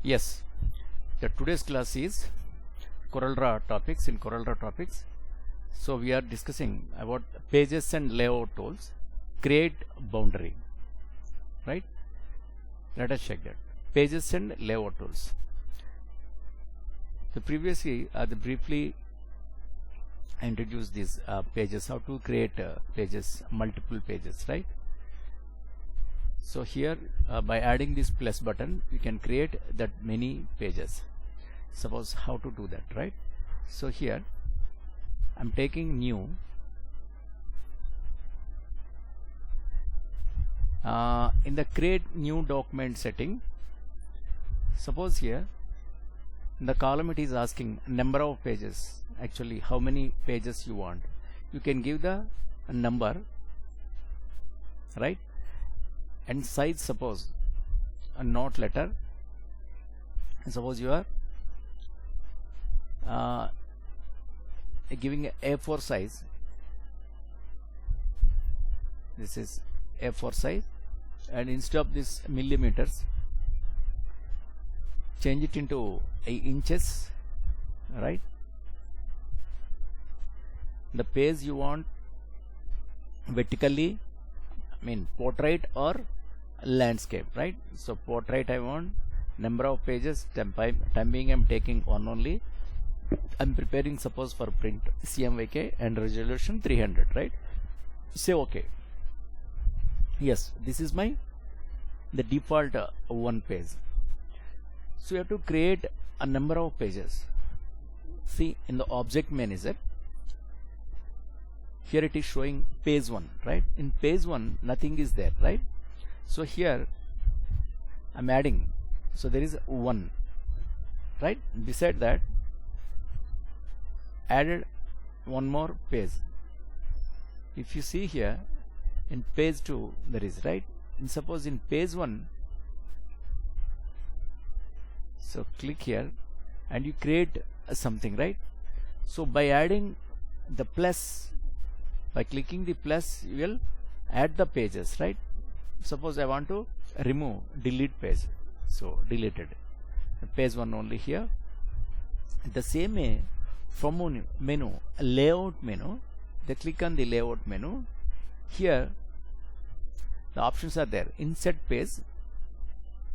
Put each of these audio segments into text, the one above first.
Yes, the today's class is CorelDRAW topics. In CorelDRAW topics, so we are discussing about pages and layout tools. Create boundary, right? Let us check that. Pages and layout tools. So previously, briefly introduced these pages, how to create pages, multiple pages, right? So here by adding this plus button you can create that many pages. Suppose how to do that, right? So here I'm taking new, in the create new document setting. Suppose here in the column it is asking number of pages, actually how many pages you want. You can give the number, right? And size, suppose a not letter, suppose you are giving a A4 size. This is A4 size, and instead of this millimeters, change it into inches, right? The page you want vertically, I mean portrait or landscape, right? So portrait I want, number of pages, time being I'm taking one only. I'm preparing suppose for print CMYK and resolution 300, right? Say OK. Yes, this is my the default one page. So you have to create a number of pages. See in the object manager, here it is showing page 1, right? In page 1 nothing is there, right? So here I'm adding, so there is 1, right? Beside that added one more page. If you see here in page 2 there is, right? And suppose in page 1, so click here and you create something, right? So by adding the plus, by clicking the plus you will add the pages, right? Suppose I want to remove, delete page, so deleted page 1 only here. The same way from menu, layout menu, they click on the layout menu. Here the options are there: insert page,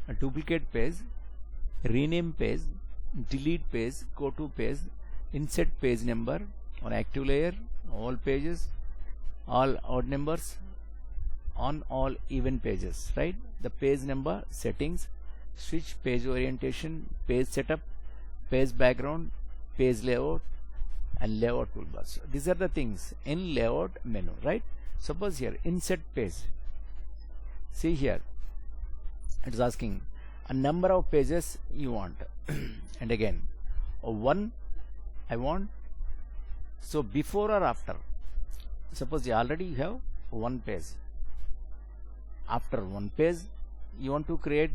a duplicate page, rename page, delete page, go to page, insert page number on active layer, all pages, all odd numbers, on all even pages, right? The page number, settings, switch page orientation, page setup, page background, page layout, and layout toolbar. So these are the things in layout menu, right? Suppose here insert page, see here it is asking a number of pages you want and again one I want. So before or after, suppose you already have one page, after one page you want to create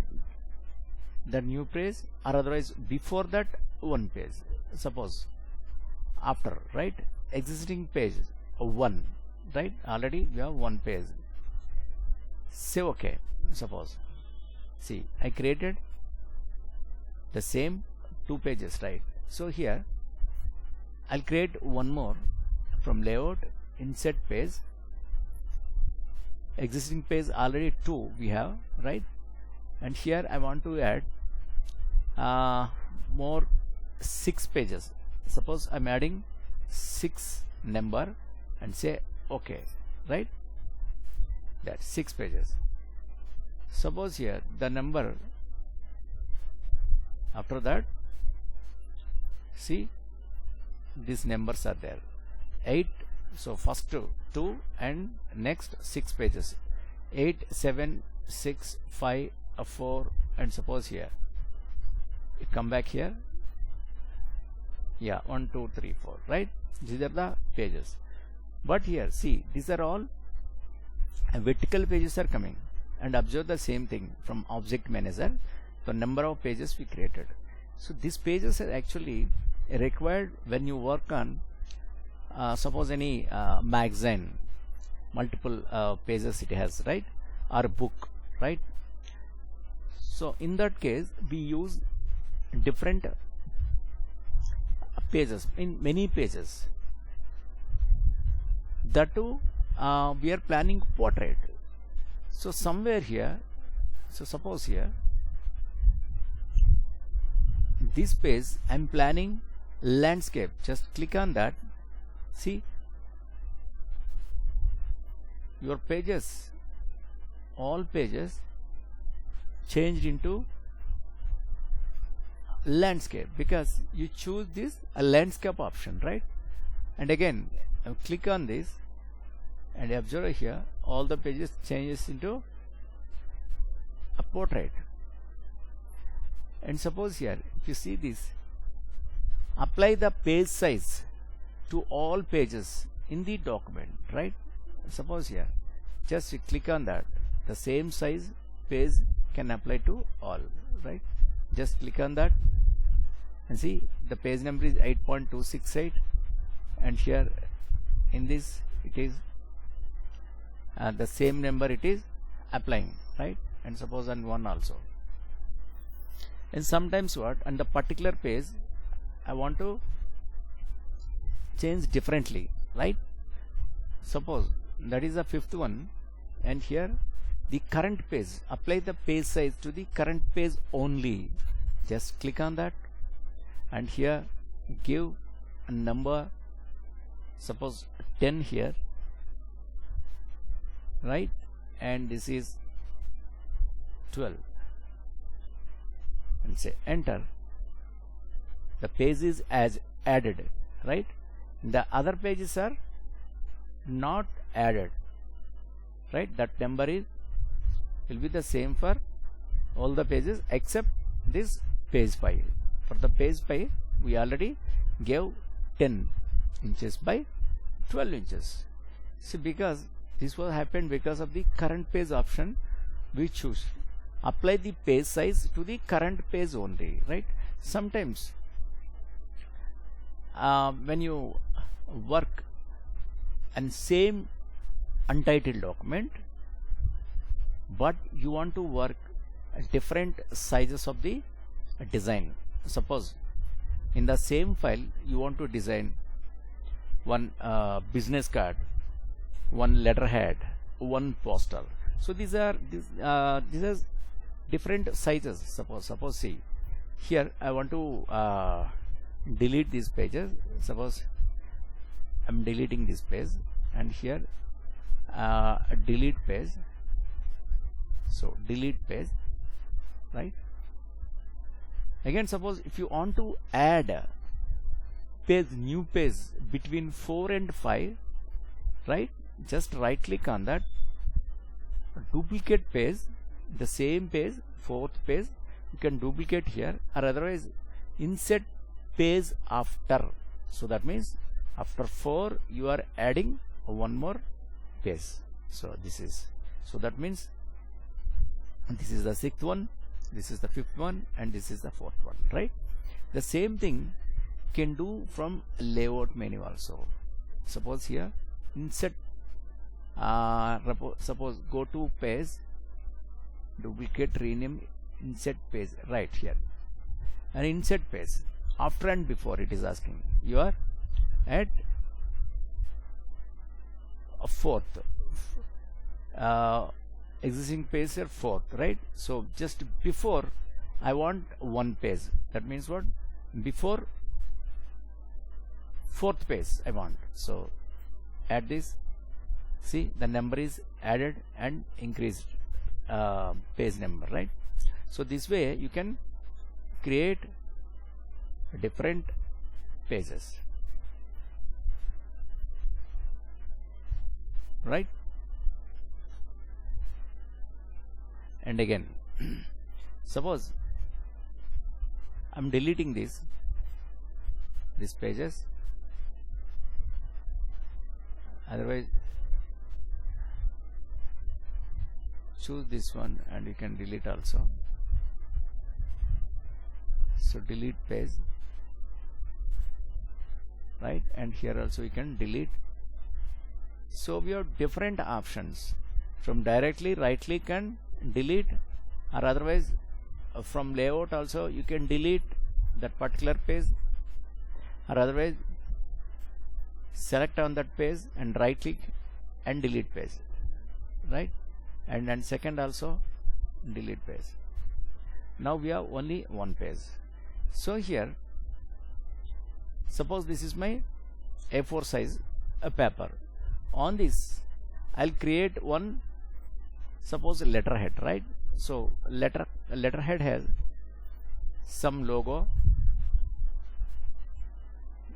the new page, or otherwise before that one page. Suppose after, right? Existing page 1, right? Already we have one page. Say OK. Suppose, see I created the same 2 pages, right? So here I'll create one more from layout, insert page, existing page already 2 we have, right? And here I want to add more 6 pages. Suppose I'm adding 6 number and say OK, right? That's 6 pages. Suppose here the number after that, see these numbers are there 8, so first 2 and next 6 pages, 8, 7, 6, 5, 4, and suppose here you come back here, yeah, 1, 2, 3, 4, right? These are the pages. But here see these are all vertical pages are coming, and observe the same thing from object manager, the number of pages we created. So these pages are actually required when you work on suppose any magazine, multiple pages it has, right? Or book, right? So in that case we use different pages, in many pages. That too, we are planning portrait. So somewhere here, so suppose here, this page I'm planning landscape. Just click on that. See, your pages, all pages changed into landscape because you choose this a landscape option, right? And again click on this and observe here, all the pages changes into a portrait. And suppose here, if you see this, apply the page size to all pages in the document, right? Suppose here, just you click on that, the same size page can apply to all, right? Just click on that and see the page number is 8.268, and here in this it is the same number it is applying, right? And suppose on one also. And sometimes what, on the particular page I want to change differently, right? Suppose that is the fifth one, and here the current page, apply the page size to the current page only. Just click on that and here give a number, suppose 10 here, right? And this is 12, and say enter. The page is as added, right? The other pages are not added, right? That number is will be the same for all the pages except this page 5. For the page 5 we already gave 10 inches by 12 inches. See, because this was happened because of the current page option we choose. Apply the page size to the current page only, right? Sometimes when you work on same untitled document, but you want to work different sizes of the design. Suppose in the same file you want to design one business card, one letterhead, one poster. So these are different sizes. Suppose see here I want to delete these pages. Suppose I'm deleting this page, and here delete page. So delete page, right? Again, suppose if you want to add page, new page between 4 and 5, right? Just right click on that, duplicate page, the same page, fourth page, you can duplicate here, or otherwise insert page after. So that means after 4 you are adding one more page. So this is, so that means this is the 6th one, this is the 5th one, and this is the 4th one, right? The same thing can do from layout menu also. Suppose here insert, suppose go to page, duplicate, rename, insert page, right here, and insert page after and before it is asking. You are at a 4th, existing page here 4th, right? So just before I want one page, that means what, before 4th page I want. So add this, see the number is added and increased page number, right? So this way you can create different pages, right? And again suppose I'm deleting these pages, otherwise choose this one and you can delete also. So delete page, right? And here also you can delete. So we have different options, from directly right click and delete, or otherwise from layout also you can delete that particular page, or otherwise select on that page and right click and delete page, right? And second also delete page. Now we have only one page. So here, suppose this is my A4 size paper. On this I'll create one, suppose a letterhead, right? So letterhead has some logo.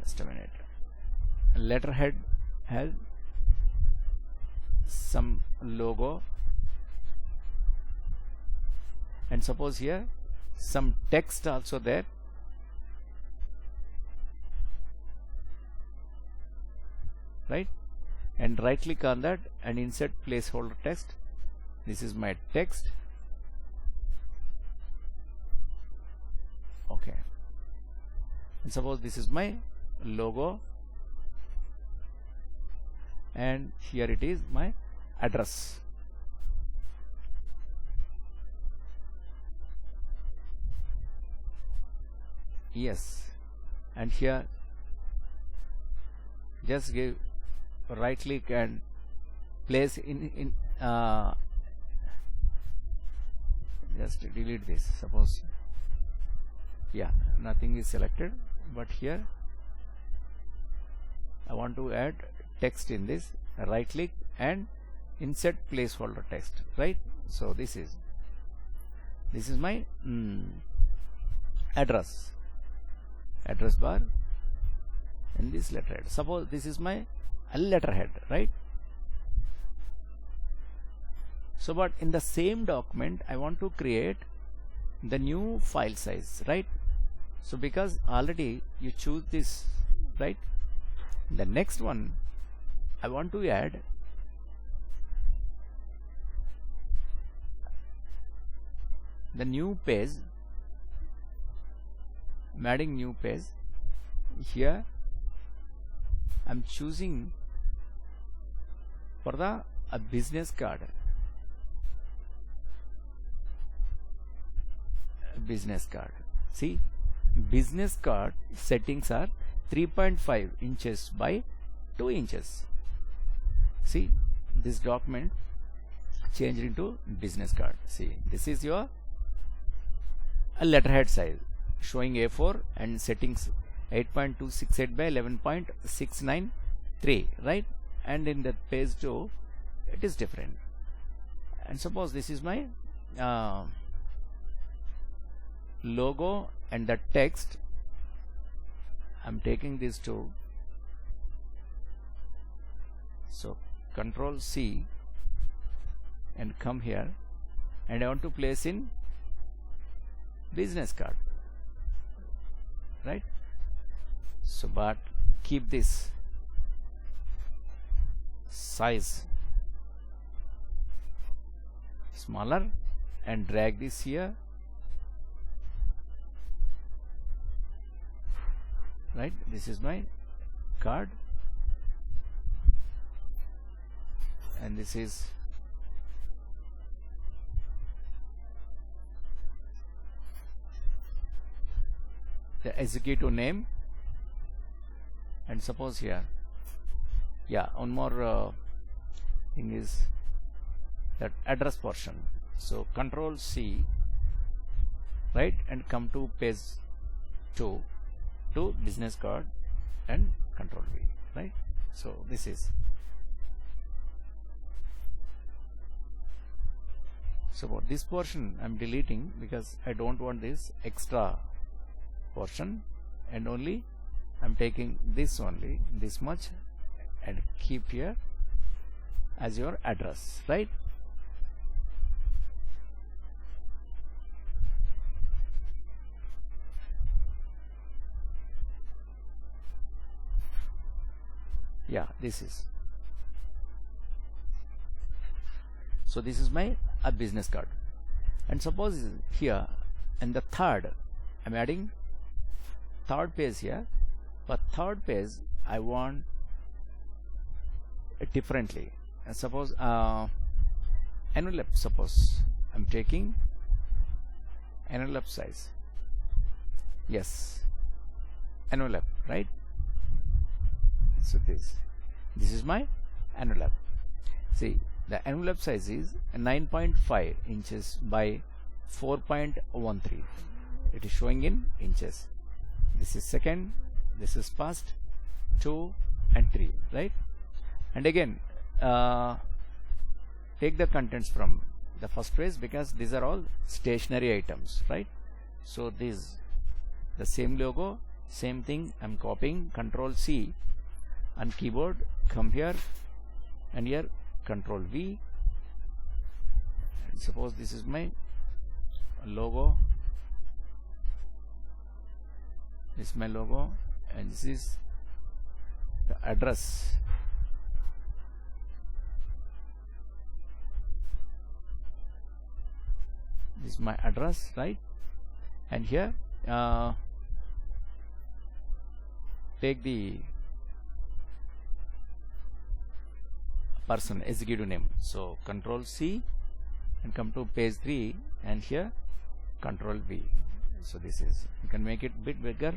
Just a minute. Letterhead has some logo, and suppose here some text also there. Right? And right click on that and insert placeholder text. This is my text. Okay. And suppose this is my logo, and here it is my address. Yes. And here just give right click and place in just delete this. Suppose, yeah, nothing is selected, but here I want to add text in this. Right click and insert placeholder text, right? So this is my address bar in this letterhead. Suppose this is my letterhead, right? So but in the same document I want to create the new file size, right? So because already you choose this, right? The next one I want to add the new page. I'm adding new page. Here I'm choosing for the a business card. Business card. See, business card settings are 3.5 inches by 2 inches. See, this document changed into business card. See, this is your a letterhead size showing A4 and settings 8.268 by 11.693, right? And in the page 2 it is different. And suppose this is my logo and the text. I'm taking these two, so Control C and come here, and I want to place in business card, right? So but keep this size smaller and drag this here, right? This is my card and this is the executive name. And suppose here, yeah, one more thing is that address portion. So Control C, right, and come to page 2 to business card and Control V, right? So this is, so for this portion I'm deleting because I don't want this extra portion, and only I'm taking this only, this much, and keep here as your address, right? Yeah, this is, so this is my business card. And suppose here in the third I'm adding third page here, but third page I want it differently. And suppose envelope, suppose I'm taking envelope size Yes, envelope, right? So this is my envelope. See, the envelope size is 9.5 inches by 4.13. It is showing in inches. This is second, this is first, 2 and 3, right? And again, take the contents from the first page, because these are all stationary items, right? So this, the same logo, same thing, I'm copying, Control C on keyboard, come here and here, Control V, and suppose this is my logo, this is my logo, and this is the address. This is my address, right? And here take the person executive name, so Control C and come to page 3, and here Control V. So this is, you can make it a bit bigger,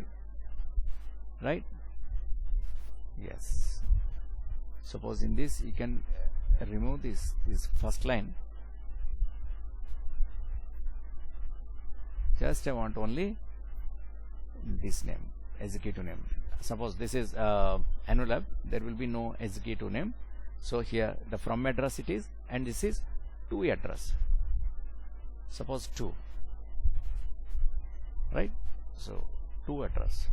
right? Yes, suppose in this you can remove this first line. Just I want only this name, executive name. Suppose this is envelope, there will be no executive name. So here the from address it is, and this is to address. Suppose 2, right? So to address.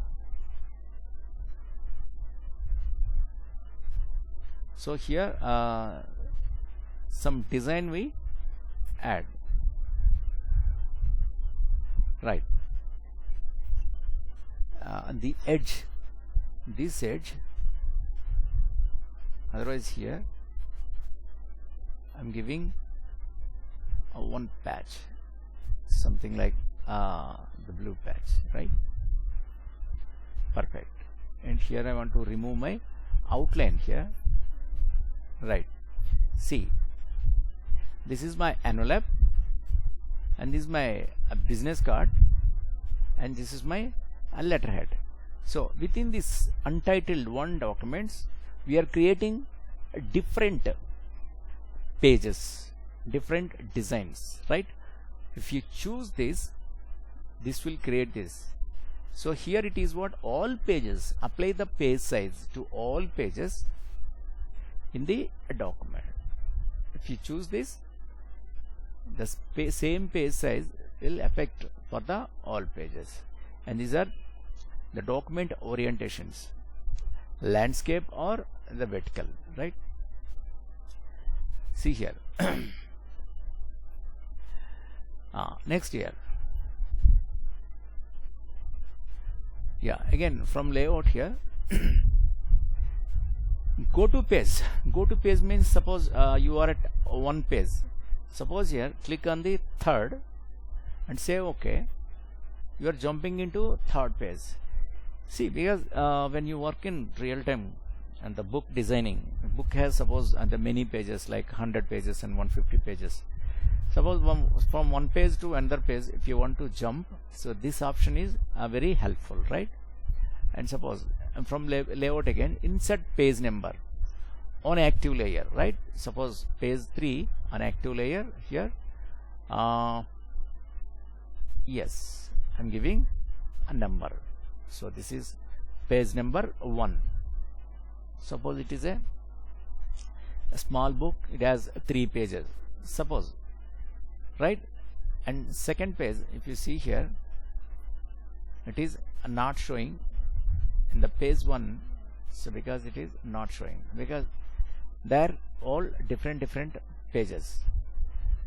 So here some design we add, right? The edge, this edge, otherwise here I'm giving a one patch, something like the blue patch, right? Perfect. And here I want to remove my outline here, right? See, this is my envelope, and this is my business card, and this is my letterhead. So within this untitled one documents, we are creating different pages, different designs, right? If you choose this will create this. So here it is what all pages, apply the page size to all pages in the document. If you choose this, the same page size will affect for the all pages. And these are the document orientations, landscape or the vertical, right? See here. Next here, yeah, again from layout here, go to page. Go to page means suppose you are at one page. Suppose here click on the third and say OK. You are jumping into third page. See, because when you work in real time and the book designing, the book has suppose the many pages like 100 pages and 150 pages. Suppose from one page to another page, if you want to jump, so this option is very helpful, right? And suppose from layout again, insert page number on active layer, right? Suppose page 3 on active layer here. Yes, I'm giving a number. So this is page number 1. Suppose it is a small book, it has 3 pages, suppose, right? And second page, if you see here, it is not showing in the page 1. So because it is not showing, because they're all different pages.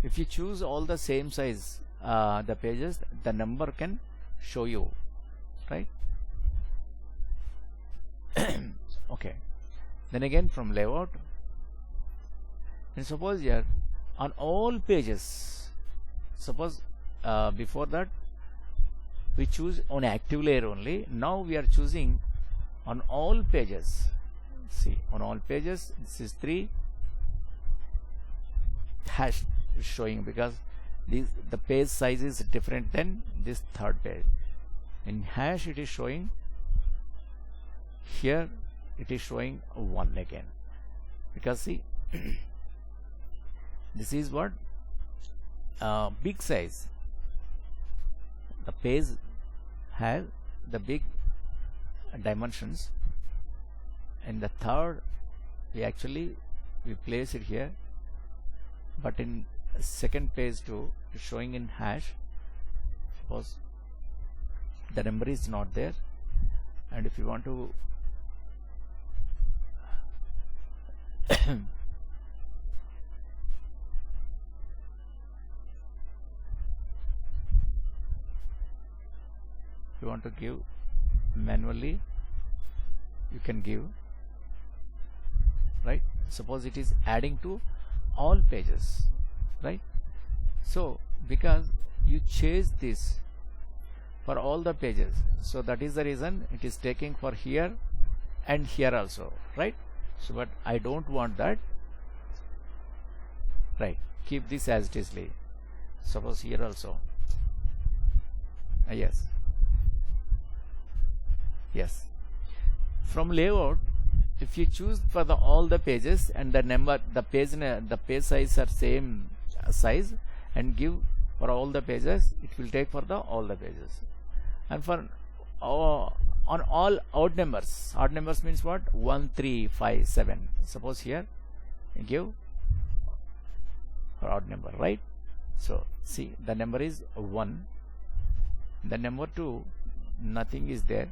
If you choose all the same size the pages, the number can show you, right? Okay, then again from layout, and suppose here on all pages, suppose before that we choose on active layer only. Now we are choosing on all pages. See, on all pages, this is 3 hash showing, because the page size is different than this third page. In hash it is showing, here it is showing 1 again, because see this is what big size. The page has the big dimensions. In the third we place it here, but in second page too is showing in hash. Suppose the number is not there, and if you want to you want to give manually, you can give, right? Suppose it is adding to all pages, right? So because you chase this for all the pages, so that is the reason it is taking for here and here also, right? So but I don't want that, right? Keep this as it is. Suppose here also, yes. From layout, if you choose for all the pages and the number, the page size are same size, and give for all the pages, it will take for all the pages. And for on all odd numbers means what? 1, 3, 5, 7. Suppose here give for odd number, right? So see, the number is 1, the number 2 nothing is there,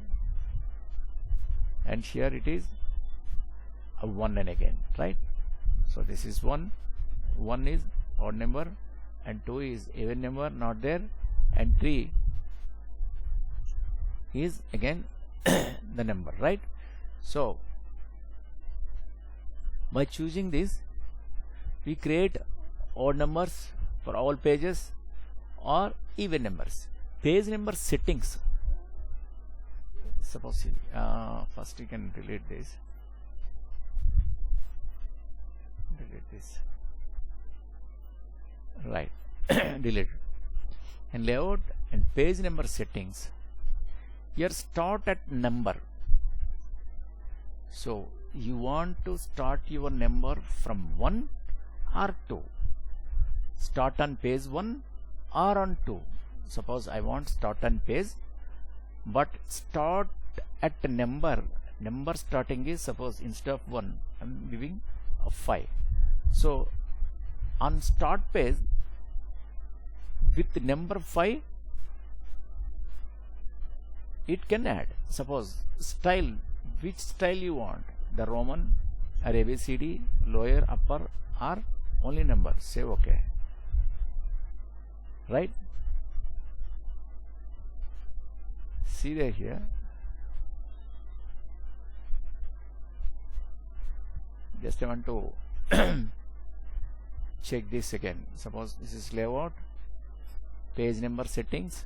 and here it is a 1 and again, right? So this is 1 is odd number, and 2 is even number not there, and 3 is again the number, right? So by choosing this, we create odd numbers for all pages or even numbers. Page number settings, suppose first you can delete this, right? Delete. And layout and page number settings, here start at number. So you want to start your number from 1 or 2, start on page 1 or on 2. Suppose I want start on page, but start at number starting is, suppose instead of 1 I'm giving a 5. So on start page with number 5 it can add. Suppose style, which style you want, the Roman or ABCD, lower, upper, or only number, say OK, right? See there here, just I want to check this again. Suppose this is layout, page number settings,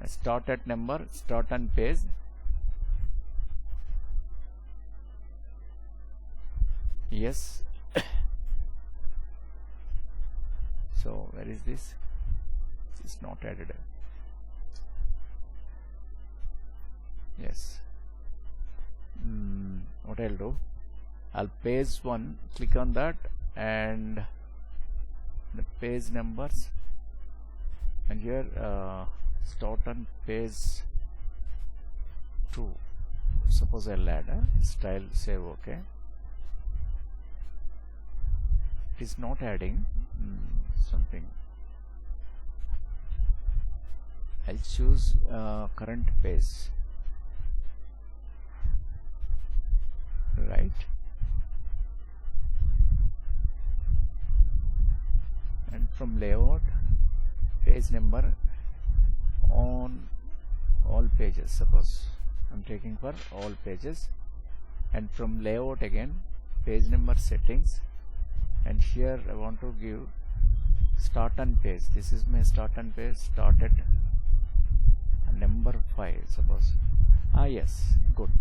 start at number, start on page, yes. So where is this? It's not added. Yes. What I'll do, I'll page 1, click on that, and the page numbers, and here start on page 2. Suppose I'll add a style, save OK. It is not adding something. I'll choose current page, right? And from layout, page number on all pages, suppose I'm taking for all pages, and from layout again page number settings, and here I want to give start on page. This is my start on page, start at number 5, suppose. Yes, good.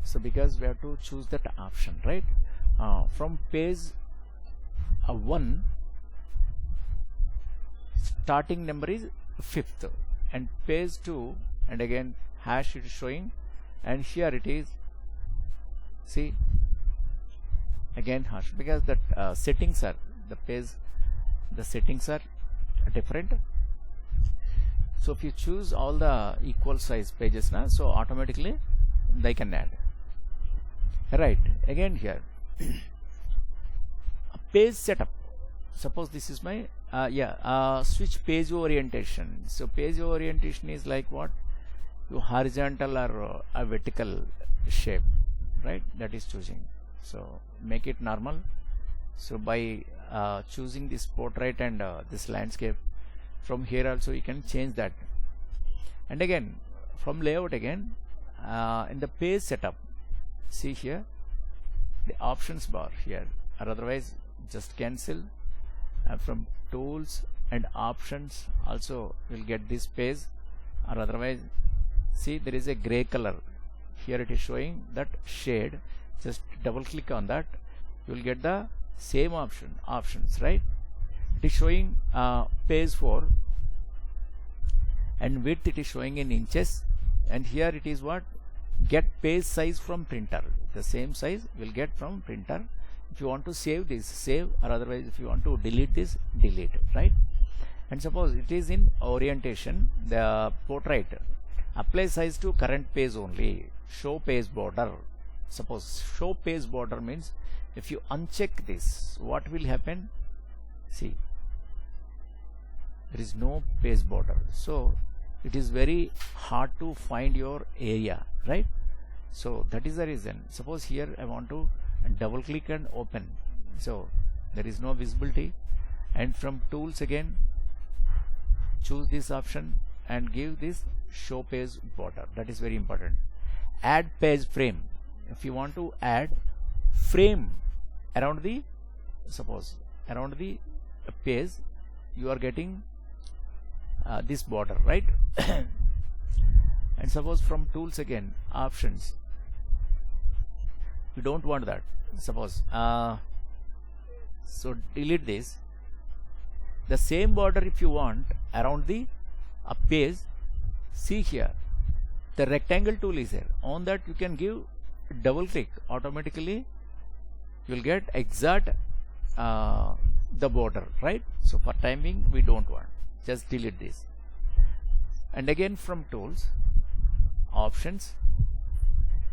So because we have to choose that option, right? from page 1 starting number is 5th, and page 2 and again hash it is showing, and here it is, see, again hash, because that settings are the settings are different. So if you choose all the equal size pages now, so automatically they can add. Right, again here a page setup. Suppose this is my switch page orientation. So page orientation is like what? You horizontal or a vertical shape, right? That is choosing. So make it normal. So by choosing this portrait and this landscape, from here also you can change that. And again from layout, again in the page setup, see here the options bar here, or otherwise just cancel. From tools and options also will get this page, or otherwise, see there is a gray color here, it is showing that shade. Just double click on that, you will get the same options, right? It is showing page 4, and width it is showing in inches, and here it is what? Get page size from printer. The same size will get from printer. If you want to save this, save, or otherwise if you want to delete this, delete, right? And suppose it is in orientation, the portrait, apply size to current page only, show page border. Suppose show page border means if you uncheck this, what will happen? See, there is no page border, so it is very hard to find your area, right? So that is the reason. Suppose here I want to double click and open, so there is no visibility, and from tools again choose this option and give this show page border. That is very important. Add page frame. If you want to add frame around the, suppose around the page, you are getting this border, right? And suppose from tools again, options, you don't want that, suppose so delete this. The same border if you want around the page, see here the rectangle tool is here. On that you can give double click, automatically you will get exact the border, right? So for time being we don't want, just delete this. And again from tools, options,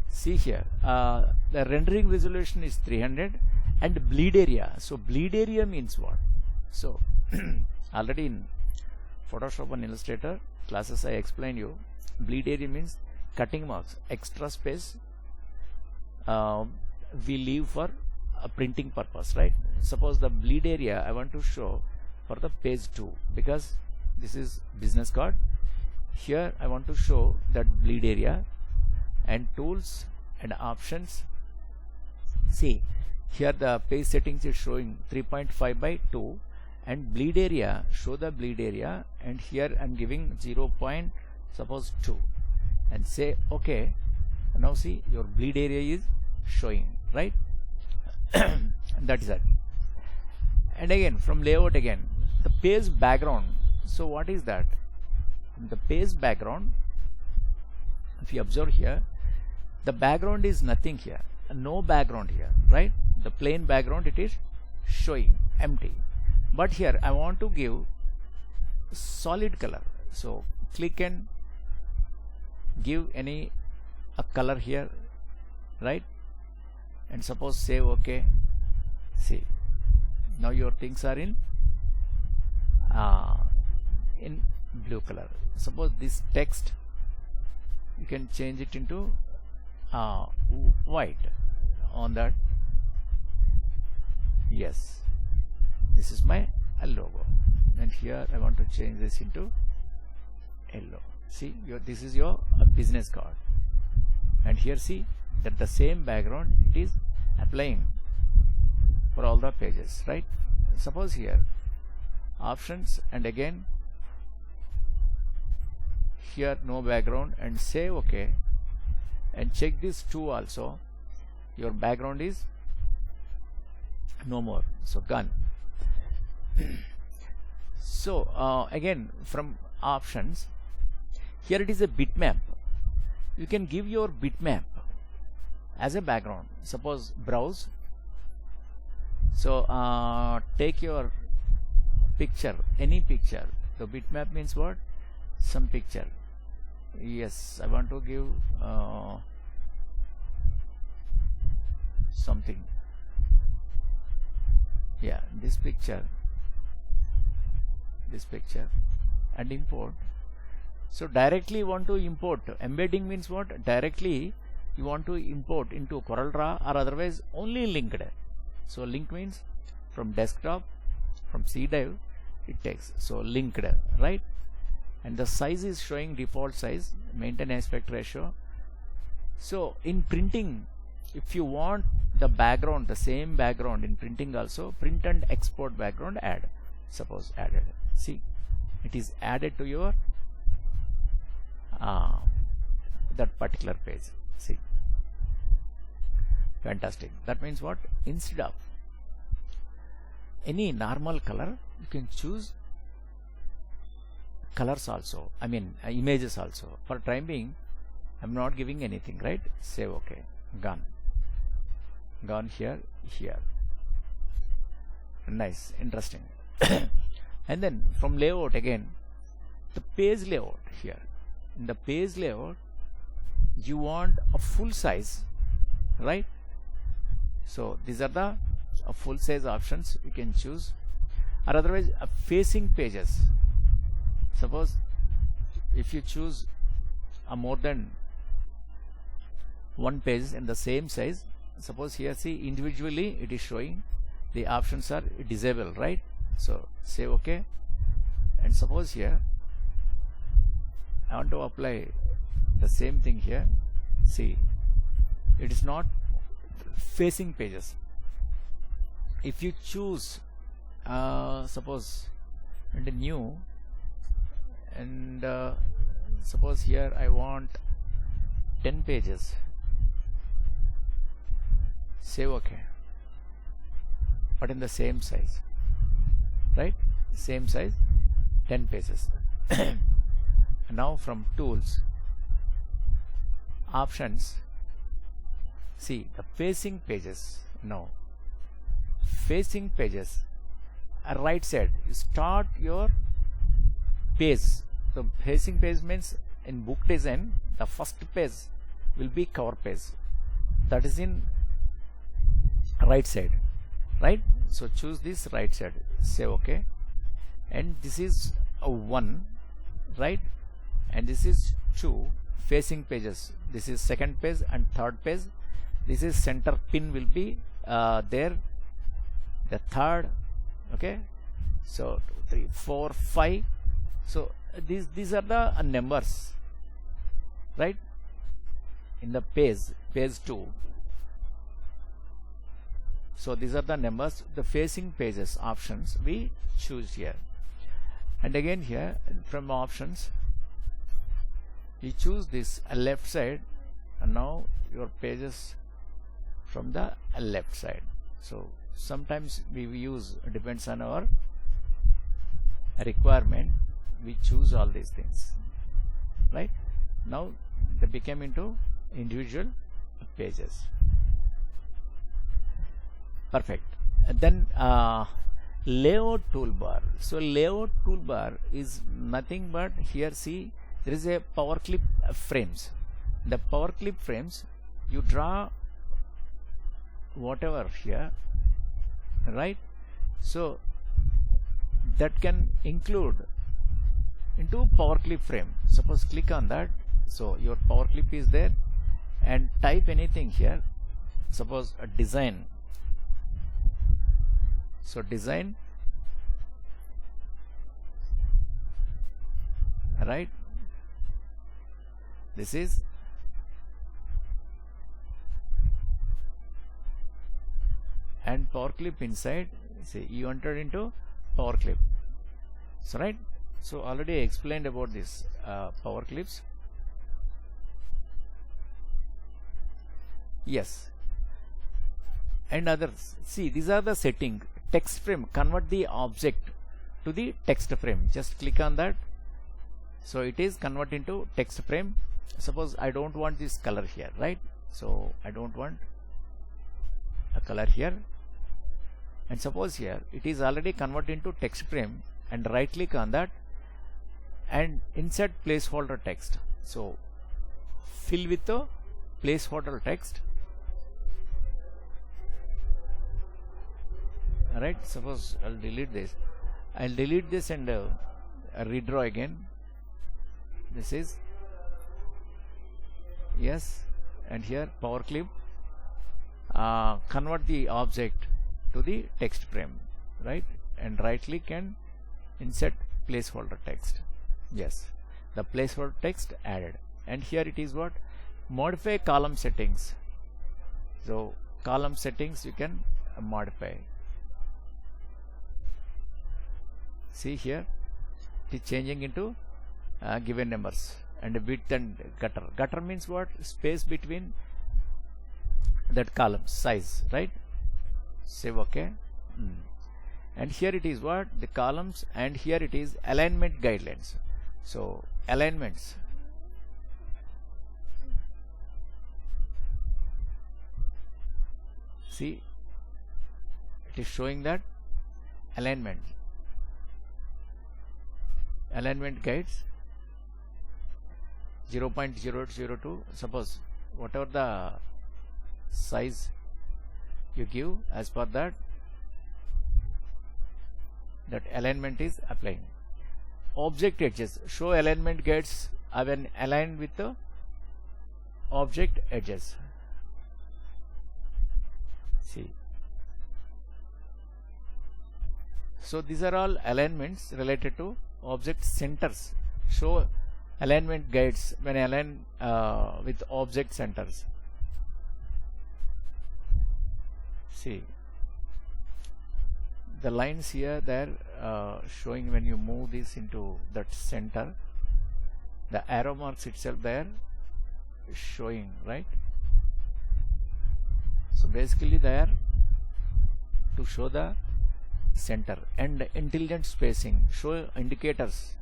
see here the rendering resolution is 300 and bleed area. So bleed area means what? So already in Photoshop and Illustrator classes I explained you, bleed area means cutting marks, extra space we leave for a printing purpose, right? Suppose the bleed area I want to show for the page 2, because this is business card. Here I want to show that bleed area, and tools and options, see here the page settings is showing 3.5 by 2, and bleed area, show the bleed area, and here I'm giving 0. Suppose 2, and say okay. Now see your bleed area is showing, right? That is that. And again from layout, again the page background. So what is that? The page background, if you observe here, the background is nothing here, no background here, right? The plain background it is showing empty, but here I want to give solid color, so click and give any a color here, right? And suppose save, okay. See now your things are in blue color. Suppose this text you can change it into white. On that, yes, this is my logo, and here I want to change this into yellow. See this is your business card, and here see that the same background it is applying for all the pages, right? Suppose here options, and again here no background, and say okay, and check this 2 also, your background is no more. So gone. So again, from options, here it is a bitmap. You can give your bitmap as a background. Suppose browse. So take your picture, any picture. The bitmap means what? Some picture. Yes, I want to give something. Yeah, this picture, and import. So directly you want to import. Embedding means what? Directly you want to import into CorelDRAW, or otherwise only linked. So link means from desktop, from C drive it takes. So linked, right? And the size is showing default size, maintain aspect ratio. So in printing, if you want the background, the same background in printing also, print and export background add. Suppose added. See, it is added to your that particular page. See, fantastic. That means what? Instead of any normal color, you can choose colors also, I mean images also. For time being, I'm not giving anything, right? Save, okay, gone here. Nice, interesting. And then from layout, again, the page layout. Here in the page layout, you want a full size, right? So these are the full size options you can choose, or otherwise facing pages. Suppose if you choose a more than one page in the same size, suppose here, see, individually it is showing the options are disabled, right? So say okay, and suppose here I want to apply the same thing here. See, it is not facing pages. If you choose suppose and new, and suppose here I want 10 pages, save okay, but in the same size, right? Same size, 10 pages. Now from tools, options, see the facing pages. Now facing pages, right side, you start your page. So facing page means in book design, the first page will be cover page, that is in right side, right? So choose this right side, say okay, and this is a 1, right? And this is 2 facing pages. This is second page and third page. This is center pin will be there, the third, okay? So 2, 3, 4, 5. So these are the numbers, right? In the page 2. So these are the numbers, the facing pages options we choose here. And again here from options, you choose this left side, and now your pages from the left side. So sometimes we use, depends on our requirement, we choose all these things, right? Now they became into individual pages. Perfect. And then layout toolbar. So layout toolbar is nothing but, here see, there is a power clip frames. The power clip frames, you draw whatever here, right? So that can include into power clip frame. Suppose click on that, so your power clip is there, and type anything here. Suppose a design. So design, right? This is and power clip inside. Say you entered into power clip. So right. So already I explained about this power clips. Yes. and others. See, these are the setting. Text frame, convert the object to the text frame. Just click on that. So it is convert into text frame. Suppose I don't want this color here, right? So I don't want a color here, and suppose here it is already converted into text frame, and right click on that and insert placeholder text. So fill with the placeholder text. Alright, suppose I'll delete this. I'll delete this and redraw again. This is yes, and here power clip, convert the object to the text frame, right? And right click and insert placeholder text. Yes, the placeholder text added. And here it is what? Modify column settings. So column settings you can modify. See here, it is changing into given numbers, and width and gutter. Gutter means what? Space between that column size, right? Save OK. And here it is what? The columns, and here it is alignment guidelines. So alignments. See, it is showing that alignment guides 0.002. Suppose whatever the size you give, as per that alignment is applying. Object edges, show alignment guides when aligned with the object edges. See, so these are all alignments related to object centers. Show alignment guides when aligned with object centers. See, the lines here, they are showing when you move this into that center, the arrow marks itself there showing, right? So basically they are to show the center. And intelligent spacing, show indicators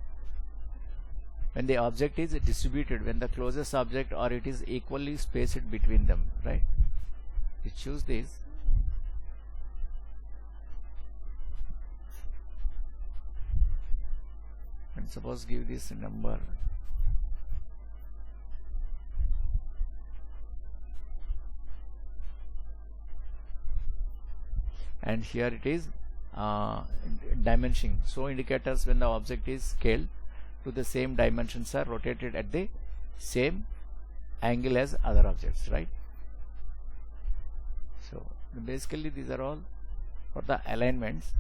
when the object is distributed, when the closest object or it is equally spaced between them, right? You choose this. And suppose give this number. And here it is dimensioning. So indicators when the object is scaled to the same dimensions are rotated at the same angle as other objects, right? So basically these are all for the alignments.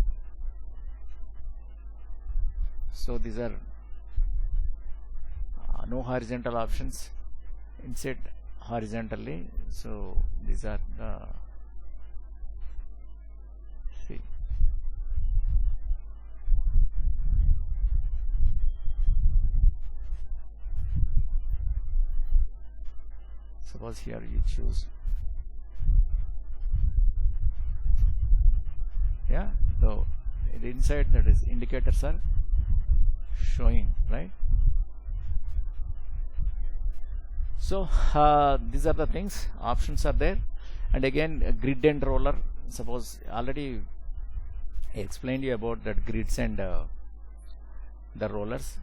So these are no horizontal options, insert horizontally. So these are the, see, suppose here you choose, yeah, so inside that is indicators are showing, right? So these are the things, options are there. And again grid and roller, suppose already I explained you about that grids and the rollers,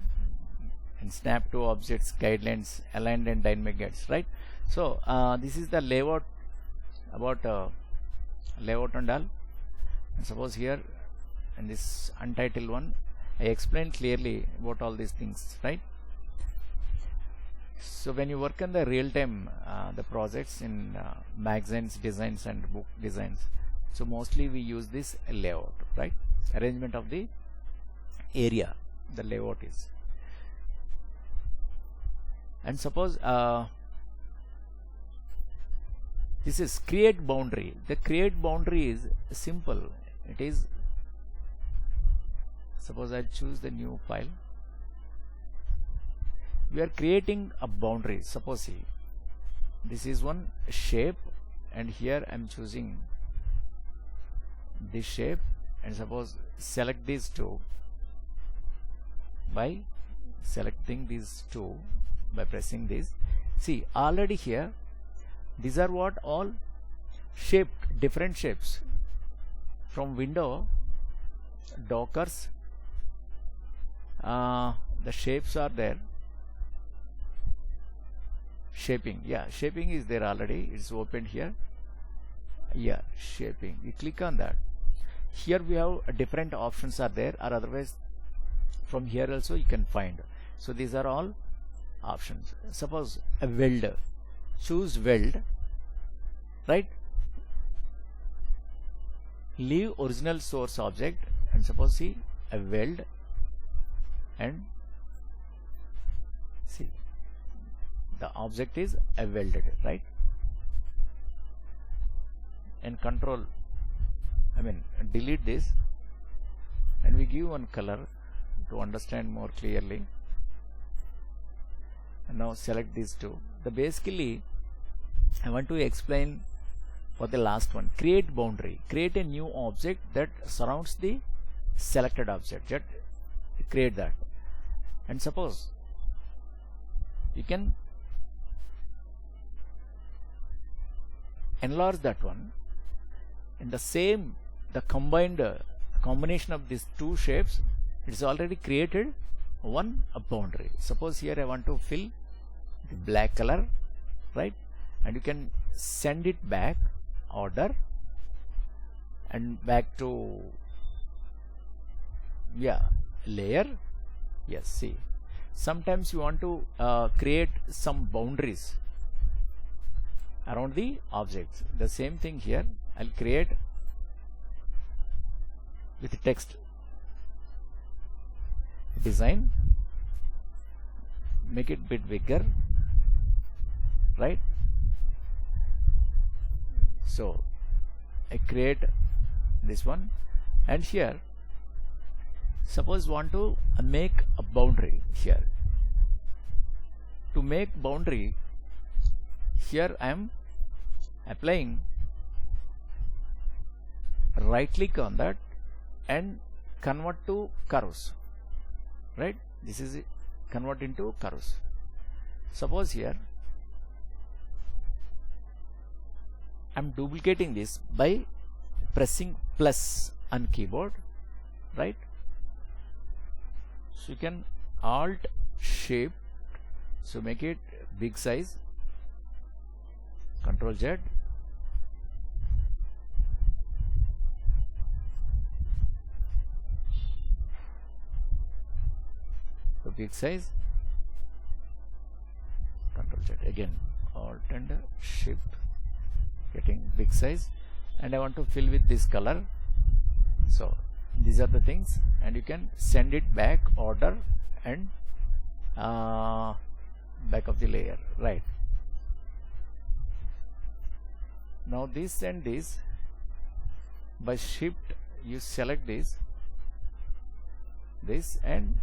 and snap to objects, guidelines, aligned and dynamic guides, right? So this is the layout, about layout and all. And suppose here in this untitled one I explained clearly about all these things, right? So when you work on the real-time the projects in magazines, designs and book designs, so mostly we use this layout, right? Arrangement of the area, the layout is. And suppose this is create boundary. The create boundary is simple. It is, suppose I choose the new file. We are creating a boundary. Suppose see, this is one shape, and here I am choosing this shape and suppose select these two by selecting these two by pressing this. See, already here these are what all shaped, different shapes from window Dockers. The shapes are there. Shaping, yeah, shaping is there already. It's opened here. Yeah, shaping. You click on that. Here we have different options are there, or otherwise from here also you can find. So these are all options. Suppose a weld. Choose weld. Right? Leave original source object and suppose see a weld and see the object is a welded, right? And control, delete this and we give one color to understand more clearly. And now select these two. The basically I want to explain for the last one. Create boundary. Create a new object that surrounds the selected object. Just create that. And suppose you can enlarge that one. In the same, the combination of these two shapes, it is already created one boundary. Suppose here I want to fill the black color, right? And you can send it back order and back to layer. Yes, see, sometimes you want to create some boundaries around the objects. The same thing here. I'll create with text design, make it bit bigger, right? So I create this one, and here suppose want to make a boundary here. To make boundary here I am applying right click on that and convert to curves, right? This is it, convert into curves. Suppose here I'm duplicating this by pressing plus on keyboard, right? So you can alt shape, so make it big size, Control Z, so big size, Control Z again, alt and shift, getting big size, and I want to fill with this color. So these are the things, and you can send it back order and back of the layer, right? Now this and this, by shift you select this and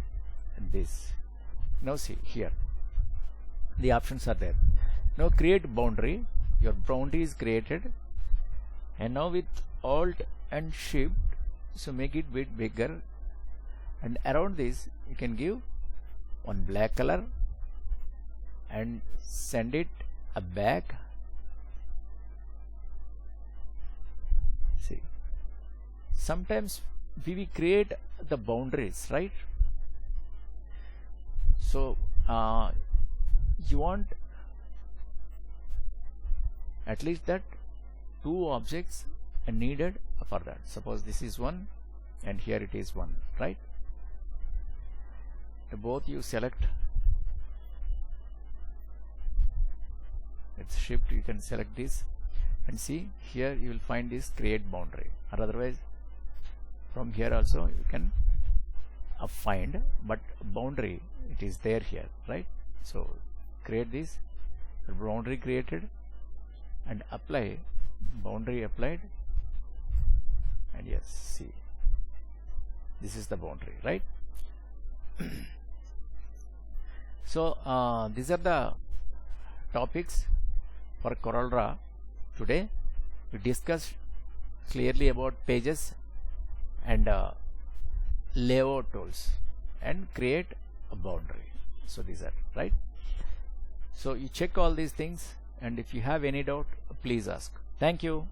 this. Now see here the options are there. Now create boundary. Your boundary is created, and now with alt and shift, so make it bit bigger, and around this you can give one black color and send it a back. See, sometimes we will create the boundaries, right? So you want at least that two objects are needed for that. Suppose this is one and here it is one, right? Both you select, it's shift, you can select this and see here you will find this create boundary, or otherwise from here also you can find, but boundary it is there here, right? So create this boundary created and apply boundary applied, and yes, see, this is the boundary, right? So these are the topics for CorelDRAW. Today we discussed clearly about pages and layout tools and create a boundary. So these are right. So you check all these things, and if you have any doubt, please ask. Thank you.